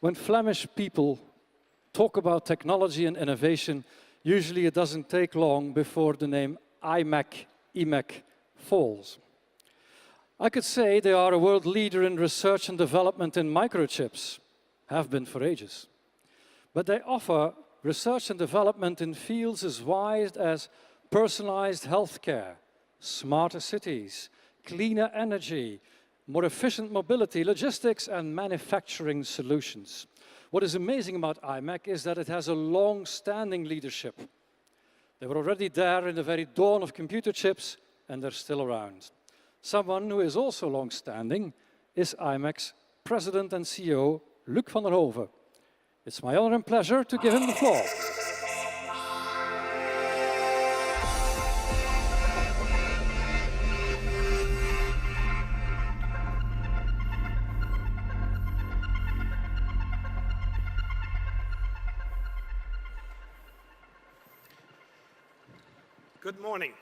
When Flemish people talk about technology and innovation, usually it doesn't take long before the name IMEC falls. I could say they are a world leader in research and development in microchips, have been for ages. But they offer research and development in fields as wide as personalized healthcare, smarter cities, cleaner energy, more efficient mobility, logistics, and manufacturing solutions. What is amazing about IMEC is that it has a long-standing leadership. They were already there in the very dawn of computer chips, and they're still around. Someone who is also long-standing is IMEC's President and CEO, Luc van der Hove. It's my honor and pleasure to give him the floor. Good morning.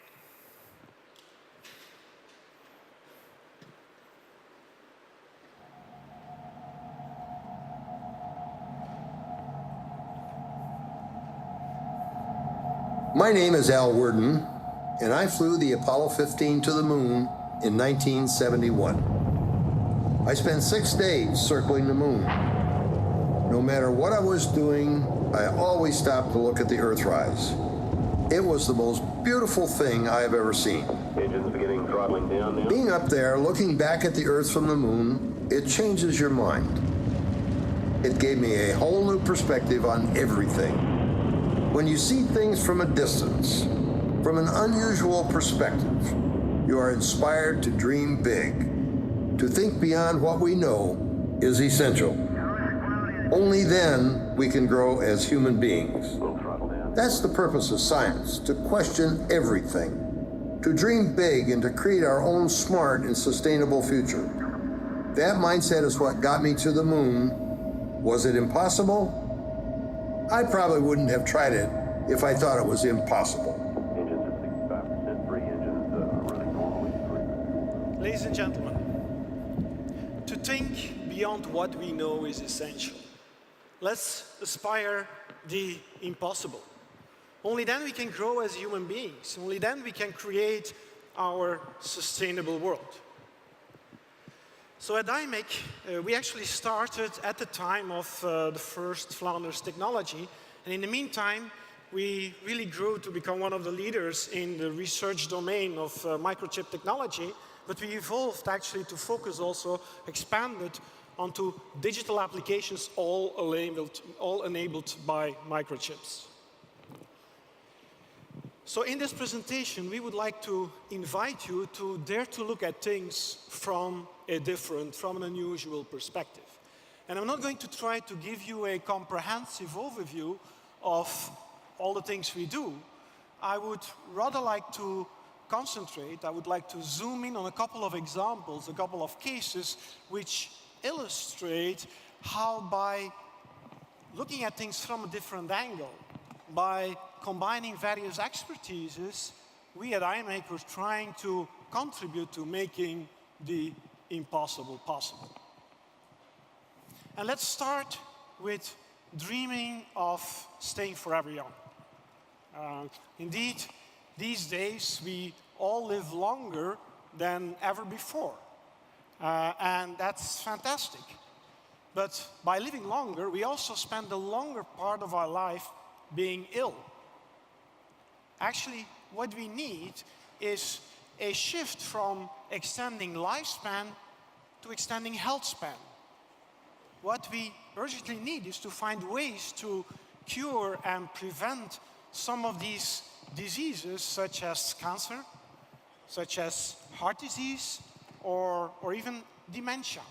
My name is Al Worden, and I flew the Apollo 15 to the moon in 1971. I spent 6 days circling the moon. No matter what I was doing, I always stopped to look at the Earthrise. It was the most beautiful thing I have ever seen. Engines beginning throttling down now. Being up there, looking back at the Earth from the moon, it changes your mind. It gave me a whole new perspective on everything. When you see things from a distance, from an unusual perspective, you are inspired to dream big. To think beyond what we know is essential. Only then we can grow as human beings. That's the purpose of science, to question everything, to dream big and to create our own smart and sustainable future. That mindset is what got me to the moon. Was it impossible? I probably wouldn't have tried it if I thought it was impossible. Engines at 65%, 3 engines running normally, 3%. Ladies and gentlemen, to think beyond what we know is essential. Let's aspire the impossible. Only then we can grow as human beings. Only then we can create our sustainable world. So at IMEC, we actually started at the time of the first Flanders technology. And in the meantime, we really grew to become one of the leaders in the research domain of microchip technology. But we evolved actually to focus also, expanded onto digital applications all enabled by microchips. So in this presentation, we would like to invite you to dare to look at things from an unusual perspective. And I'm not going to try to give you a comprehensive overview of all the things we do. I would rather like to concentrate, I would like to zoom in on a couple of examples, a couple of cases which illustrate how by looking at things from a different angle, by combining various expertises, we at IMEC are trying to contribute to making the impossible possible. And let's start with dreaming of staying forever young. Indeed, these days we all live longer than ever before. And that's fantastic. But by living longer, we also spend a longer part of our life being ill. Actually, what we need is a shift from extending lifespan to extending health span. What we urgently need is to find ways to cure and prevent some of these diseases, such as cancer, such as heart disease, or even dementia.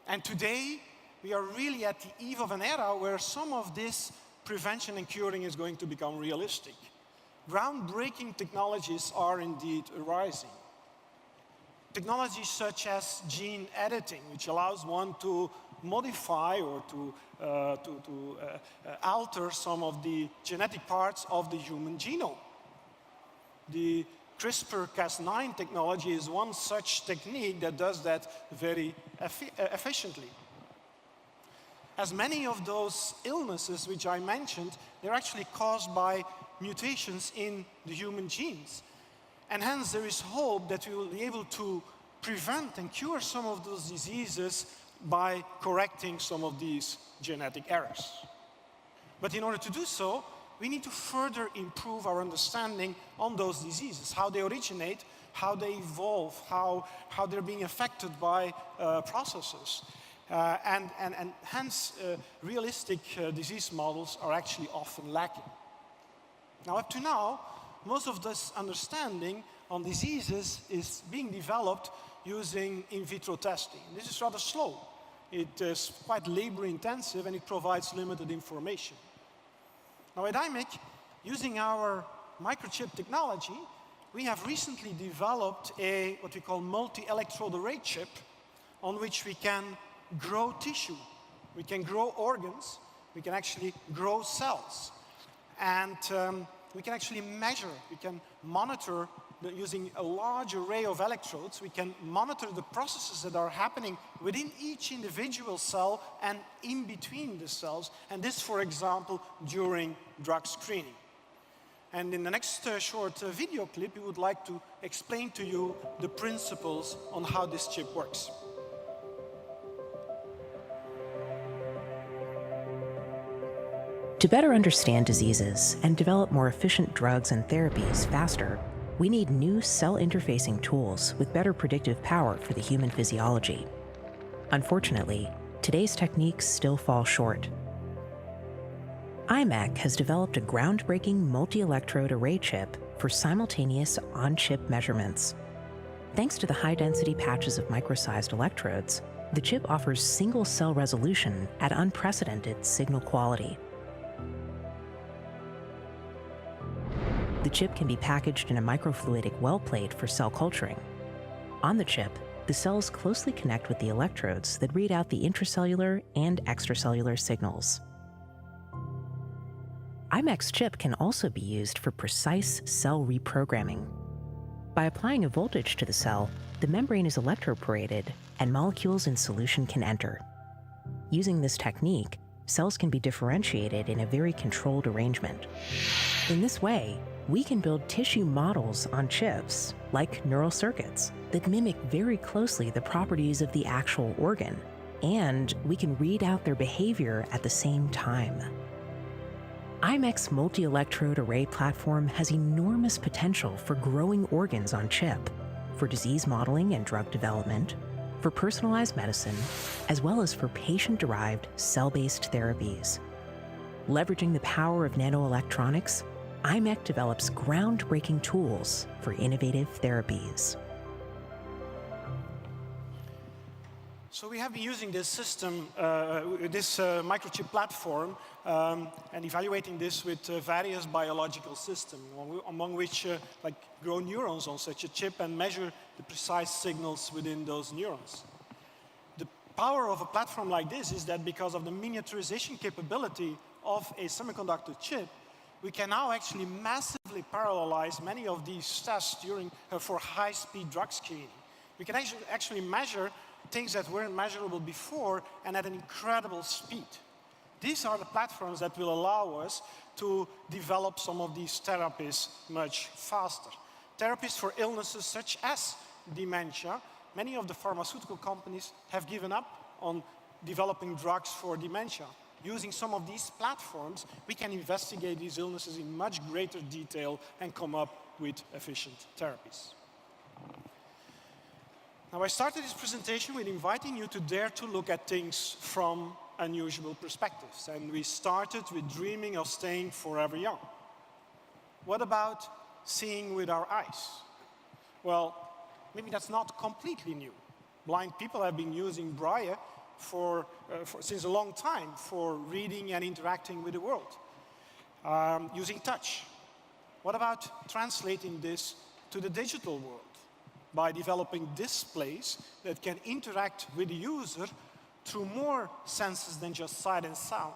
And today, we are really at the eve of an era where some of this prevention and curing is going to become realistic. Groundbreaking technologies are indeed arising. Technologies such as gene editing, which allows one to modify or to alter some of the genetic parts of the human genome. The CRISPR-Cas9 technology is one such technique that does that very efficiently. as many of those illnesses which I mentioned, they're actually caused by mutations in the human genes. And hence there is hope that we will be able to prevent and cure some of those diseases by correcting some of these genetic errors. But in order to do so, we need to further improve our understanding on those diseases, how they originate, how they evolve, how they're being affected by processes. And hence, realistic disease models are actually often lacking. Now, up to now, most of this understanding on diseases is being developed using in vitro testing. This is rather slow. It is quite labor-intensive, and it provides limited information. Now, at IMEC, using our microchip technology, we have recently developed what we call multi-electrode array chip, on which we can grow tissue, we can grow organs, we can actually grow cells. And we can actually measure, we can monitor, using a large array of electrodes, we can monitor the processes that are happening within each individual cell and in between the cells, and this, for example, during drug screening. And in the next short video clip, we would like to explain to you the principles on how this chip works. To better understand diseases and develop more efficient drugs and therapies faster, we need new cell interfacing tools with better predictive power for the human physiology. Unfortunately, today's techniques still fall short. IMEC has developed a groundbreaking multi-electrode array chip for simultaneous on-chip measurements. Thanks to the high-density patches of micro-sized electrodes, the chip offers single-cell resolution at unprecedented signal quality. The chip can be packaged in a microfluidic well plate for cell culturing. On the chip, the cells closely connect with the electrodes that read out the intracellular and extracellular signals. IMEC's chip can also be used for precise cell reprogramming. By applying a voltage to the cell, the membrane is electroporated and molecules in solution can enter. Using this technique, cells can be differentiated in a very controlled arrangement. In this way, we can build tissue models on chips, like neural circuits, that mimic very closely the properties of the actual organ, and we can read out their behavior at the same time. IMEC's multi-electrode array platform has enormous potential for growing organs on chip, for disease modeling and drug development, for personalized medicine, as well as for patient-derived cell-based therapies. Leveraging the power of nanoelectronics, IMEC develops groundbreaking tools for innovative therapies. So we have been using this system, this microchip platform, and evaluating this with various biological systems, among which like grow neurons on such a chip and measure the precise signals within those neurons. The power of a platform like this is that because of the miniaturization capability of a semiconductor chip, we can now actually massively parallelize many of these tests for high-speed drug screening. We can actually measure things that weren't measurable before and at an incredible speed. These are the platforms that will allow us to develop some of these therapies much faster. Therapies for illnesses such as dementia. Many of the pharmaceutical companies have given up on developing drugs for dementia. Using some of these platforms, we can investigate these illnesses in much greater detail and come up with efficient therapies. Now, I started this presentation with inviting you to dare to look at things from unusual perspectives. And we started with dreaming of staying forever young. What about seeing with our eyes? Well, maybe that's not completely new. Blind people have been using Braille since a long time for reading and interacting with the world, using touch. What about translating this to the digital world by developing displays that can interact with the user through more senses than just sight and sound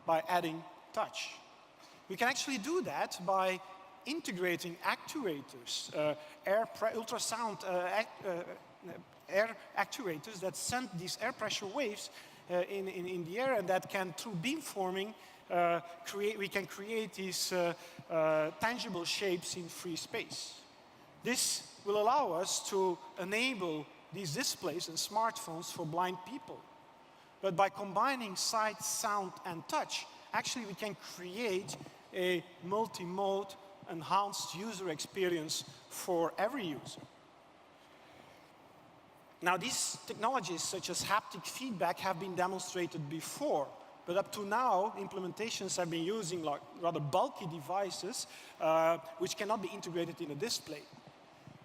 by adding touch? We can actually do that by integrating actuators, air actuators that send these air pressure waves in the air, and that can, through beamforming, we can create these tangible shapes in free space. This will allow us to enable these displays and smartphones for blind people. But by combining sight, sound, and touch, actually we can create a multi-mode enhanced user experience for every user. Now, these technologies, such as haptic feedback, have been demonstrated before, but up to now, implementations have been using like rather bulky devices which cannot be integrated in a display.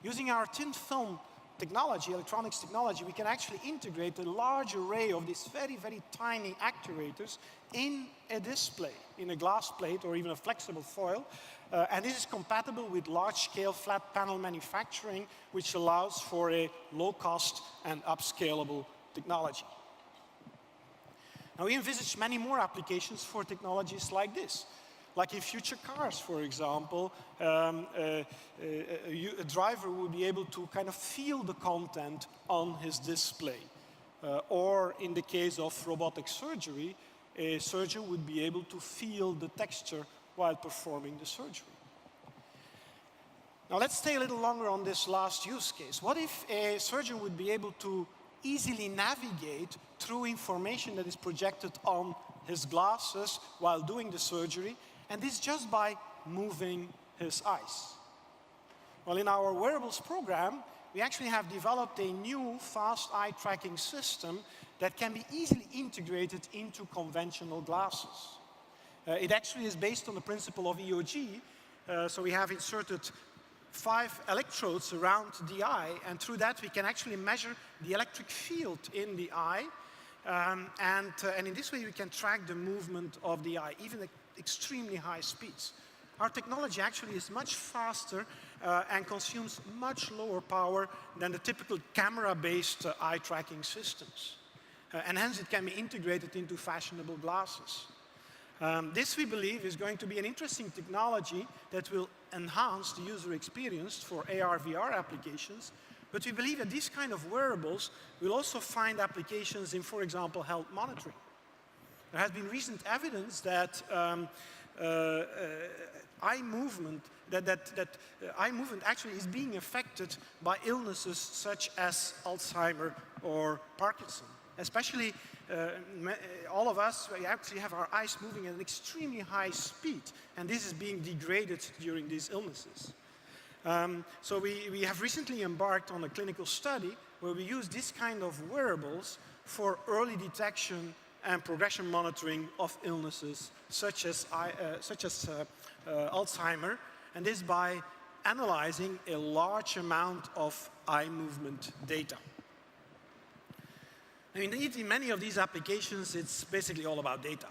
Using our thin film technology, electronics technology, we can actually integrate a large array of these very, very tiny actuators in a display, in a glass plate or even a flexible foil. And this is compatible with large-scale flat panel manufacturing, which allows for a low-cost and upscalable technology. Now, we envisage many more applications for technologies like this. Like in future cars, for example, a driver will be able to kind of feel the content on his display. Or in the case of robotic surgery, a surgeon would be able to feel the texture while performing the surgery. Now let's stay a little longer on this last use case. What if a surgeon would be able to easily navigate through information that is projected on his glasses while doing the surgery, and this just by moving his eyes? Well, in our wearables program, we actually have developed a new fast eye tracking system that can be easily integrated into conventional glasses. It actually is based on the principle of EOG, so we have inserted 5 electrodes around the eye, and through that we can actually measure the electric field in the eye, and in this way we can track the movement of the eye, even at extremely high speeds. Our technology actually is much faster and consumes much lower power than the typical camera-based eye tracking systems. And hence it can be integrated into fashionable glasses. This, we believe, is going to be an interesting technology that will enhance the user experience for AR/VR applications, but we believe that these kind of wearables will also find applications in, for example, health monitoring. There has been recent evidence that eye movement actually is being affected by illnesses such as Alzheimer or Parkinson. Especially all of us, we actually have our eyes moving at an extremely high speed, and this is being degraded during these illnesses. So we have recently embarked on a clinical study where we use this kind of wearables for early detection and progression monitoring of illnesses such as Alzheimer, and this by analyzing a large amount of eye movement data. I mean, in many of these applications, it's basically all about data.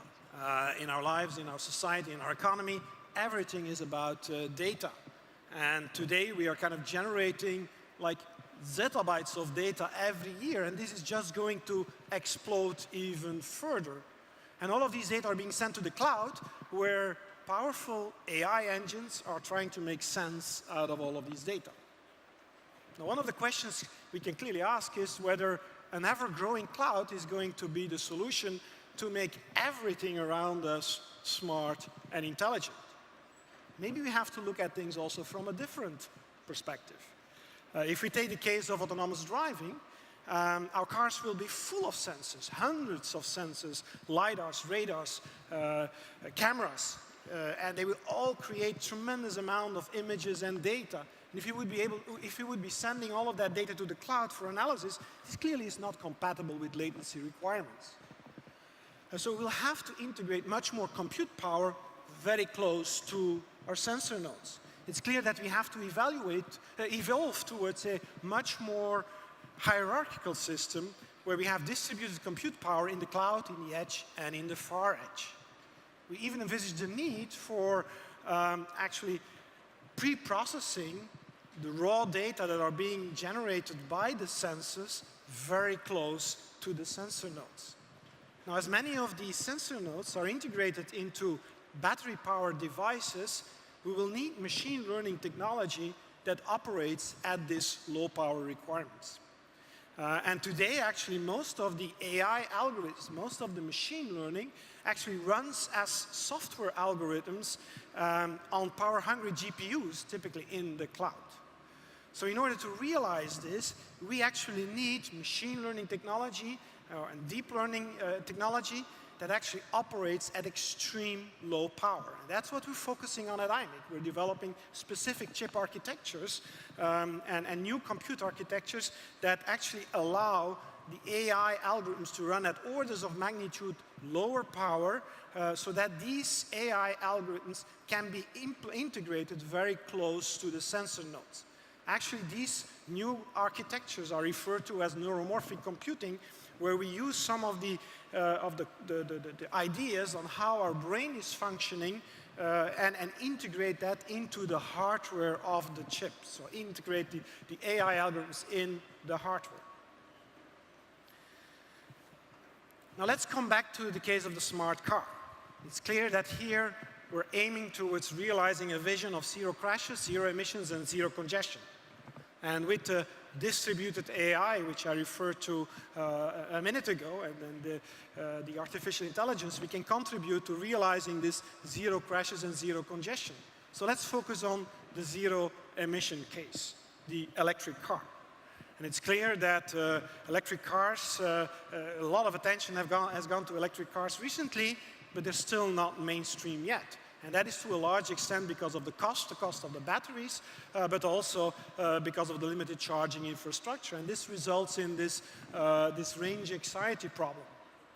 In our lives, in our society, in our economy, everything is about data. And today we are kind of generating like zettabytes of data every year, and this is just going to explode even further. And all of these data are being sent to the cloud, where powerful AI engines are trying to make sense out of all of these data. Now, one of the questions we can clearly ask is whether an ever-growing cloud is going to be the solution to make everything around us smart and intelligent. Maybe we have to look at things also from a different perspective. If we take the case of autonomous driving, our cars will be full of sensors, hundreds of sensors, LiDARs, radars, cameras, and they will all create tremendous amount of images and data. And if you would be sending all of that data to the cloud for analysis, this clearly is not compatible with latency requirements. So we'll have to integrate much more compute power very close to our sensor nodes. It's clear that we have to evolve towards a much more hierarchical system where we have distributed compute power in the cloud, in the edge, and in the far edge. We even envisage the need for actually pre-processing the raw data that are being generated by the sensors very close to the sensor nodes. Now, as many of these sensor nodes are integrated into battery-powered devices, we will need machine learning technology that operates at this low power requirements. And today, actually, most of the AI algorithms, most of the machine learning actually runs as software algorithms on power-hungry GPUs, typically in the cloud. So in order to realize this, we actually need machine learning technology and deep learning technology that actually operates at extreme low power. And that's what we're focusing on at IMEC. We're developing specific chip architectures and new compute architectures that actually allow the AI algorithms to run at orders of magnitude lower power so that these AI algorithms can be integrated very close to the sensor nodes. Actually, these new architectures are referred to as neuromorphic computing, where we use some of the ideas on how our brain is functioning and integrate that into the hardware of the chip. So integrate the AI algorithms in the hardware. Now let's come back to the case of the smart car. It's clear that here we're aiming towards realizing a vision of zero crashes, zero emissions, and zero congestion. And with the distributed AI, which I referred to a minute ago, and then the artificial intelligence, we can contribute to realizing this zero crashes and zero congestion. So let's focus on the zero emission case, the electric car. And it's clear that electric cars, a lot of attention has gone to electric cars recently, but they're still not mainstream yet. And that is to a large extent because of the cost of the batteries, but also because of the limited charging infrastructure. And this results in this range anxiety problem.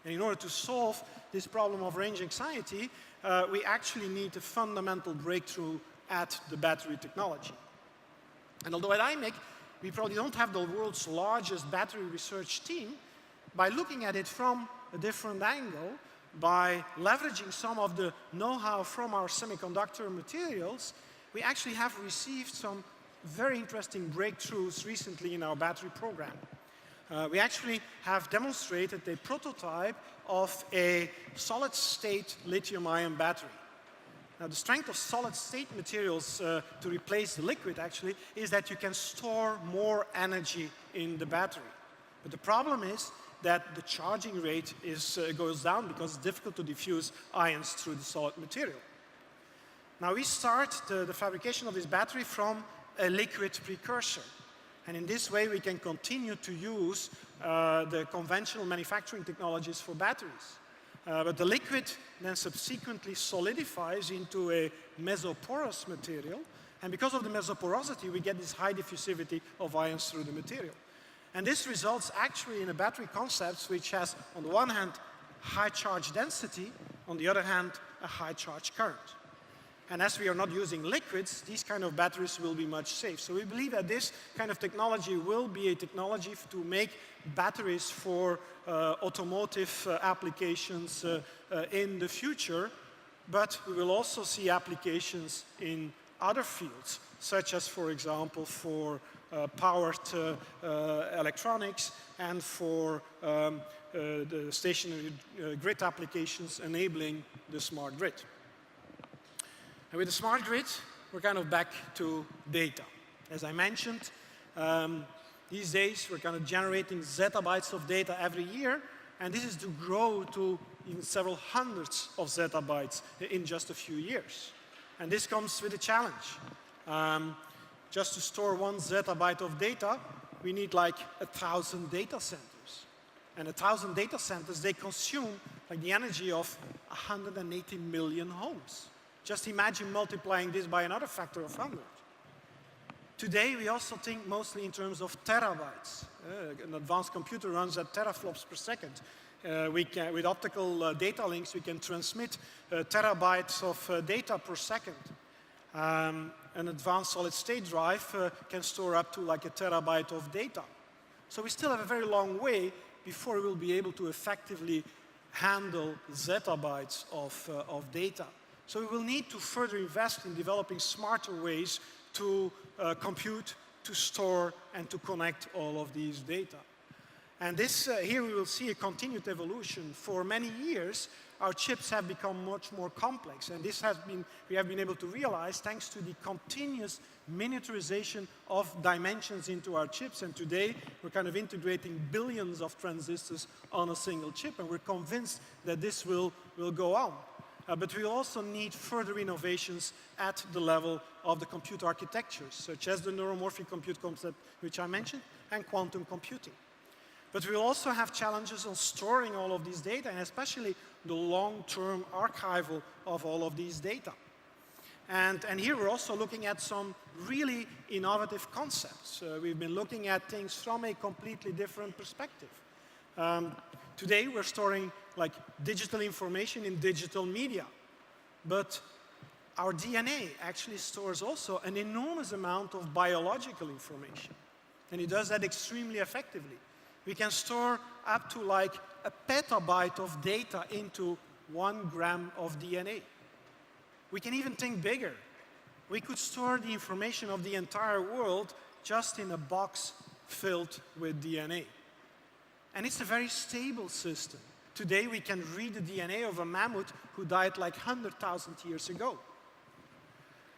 And in order to solve this problem of range anxiety, we actually need a fundamental breakthrough at the battery technology. And although at IMEC, we probably don't have the world's largest battery research team, by looking at it from a different angle, by leveraging some of the know-how from our semiconductor materials, we actually have received some very interesting breakthroughs recently in our battery program. We actually have demonstrated a prototype of a solid-state lithium-ion battery. Now, the strength of solid-state materials to replace the liquid, actually, is that you can store more energy in the battery. But the problem is that the charging rate goes down because it's difficult to diffuse ions through the solid material. Now, we start the fabrication of this battery from a liquid precursor. And in this way, we can continue to use the conventional manufacturing technologies for batteries. But the liquid then subsequently solidifies into a mesoporous material. And because of the mesoporosity, we get this high diffusivity of ions through the material. And this results actually in a battery concept which has, on the one hand, high charge density, on the other hand, a high charge current. And as we are not using liquids, these kind of batteries will be much safe. So we believe that this kind of technology will be a technology to make batteries for automotive applications in the future, but we will also see applications in other fields, such as, for example, for powered electronics and for the stationary grid applications enabling the smart grid. And with the smart grid, we're kind of back to data. As I mentioned, these days we're kind of generating zettabytes of data every year, and this is to grow to even several hundreds of zettabytes in just a few years. And this comes with a challenge. Just to store 1 zettabyte of data, we need like 1,000 data centers. And 1,000 data centers, they consume like the energy of 180 million homes. Just imagine multiplying this by another factor of 100. Today, we also think mostly in terms of terabytes. An advanced computer runs at teraflops per second. With optical data links, we can transmit terabytes of data per second. An advanced solid-state drive can store up to like 1 terabyte of data. So we still have a very long way before we'll be able to effectively handle zettabytes of data. So we will need to further invest in developing smarter ways to compute, to store, and to connect all of these data. And this, here we will see a continued evolution. For many years, our chips have become much more complex. And this has been, we have been able to realize thanks to the continuous miniaturization of dimensions into our chips. And today, we're kind of integrating billions of transistors on a single chip. And we're convinced that this will go on. But we also need further innovations at the level of the compute architectures, such as the neuromorphic compute concept, which I mentioned, and quantum computing. But we also have challenges on storing all of these data, and especially the long-term archival of all of these data. And here we're also looking at some really innovative concepts. We've been looking at things from a completely different perspective. Today, we're storing like digital information in digital media. But our DNA actually stores also an enormous amount of biological information. And it does that extremely effectively. We can store up to like a petabyte of data into 1 gram of DNA. We can even think bigger. We could store the information of the entire world just in a box filled with DNA. And it's a very stable system. Today, we can read the DNA of a mammoth who died like 100,000 years ago.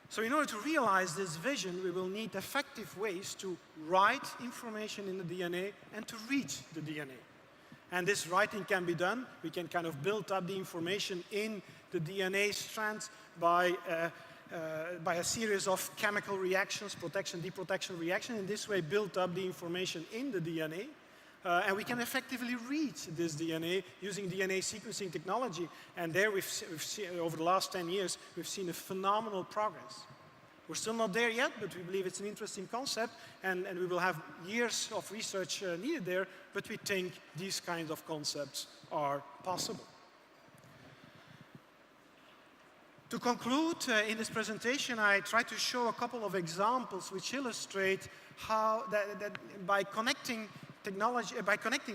So in order to realize this vision, we will need effective ways to write information in the DNA and to read the DNA. And this writing can be done. We can kind of build up the information in the DNA strands by a series of chemical reactions, protection, deprotection reaction. In this way, build up the information in the DNA. And we can effectively read this DNA using DNA sequencing technology. And there we've seen, over the last 10 years, we've seen a phenomenal progress. We're still not there yet, but we believe it's an interesting concept. And we will have years of research needed there, but we think these kinds of concepts are possible. To conclude, in this presentation, I try to show a couple of examples which illustrate how that by connecting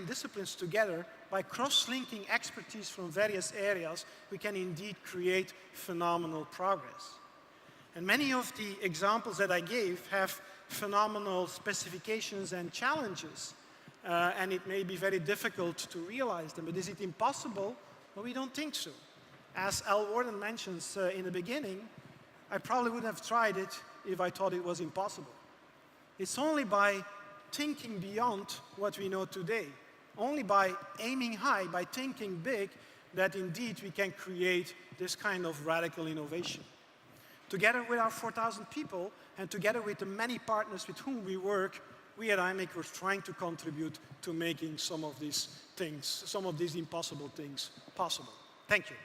disciplines together, by cross-linking expertise from various areas, we can indeed create phenomenal progress. And many of the examples that I gave have phenomenal specifications and challenges, and it may be very difficult to realize them. But is it impossible? Well, we don't think so. As Al Warden mentions in the beginning, I probably wouldn't have tried it if I thought it was impossible. It's only by thinking beyond what we know today, only by aiming high, by thinking big, that indeed we can create this kind of radical innovation. Together with our 4,000 people, and together with the many partners with whom we work, we at IMEC are trying to contribute to making some of these things, some of these impossible things possible. Thank you.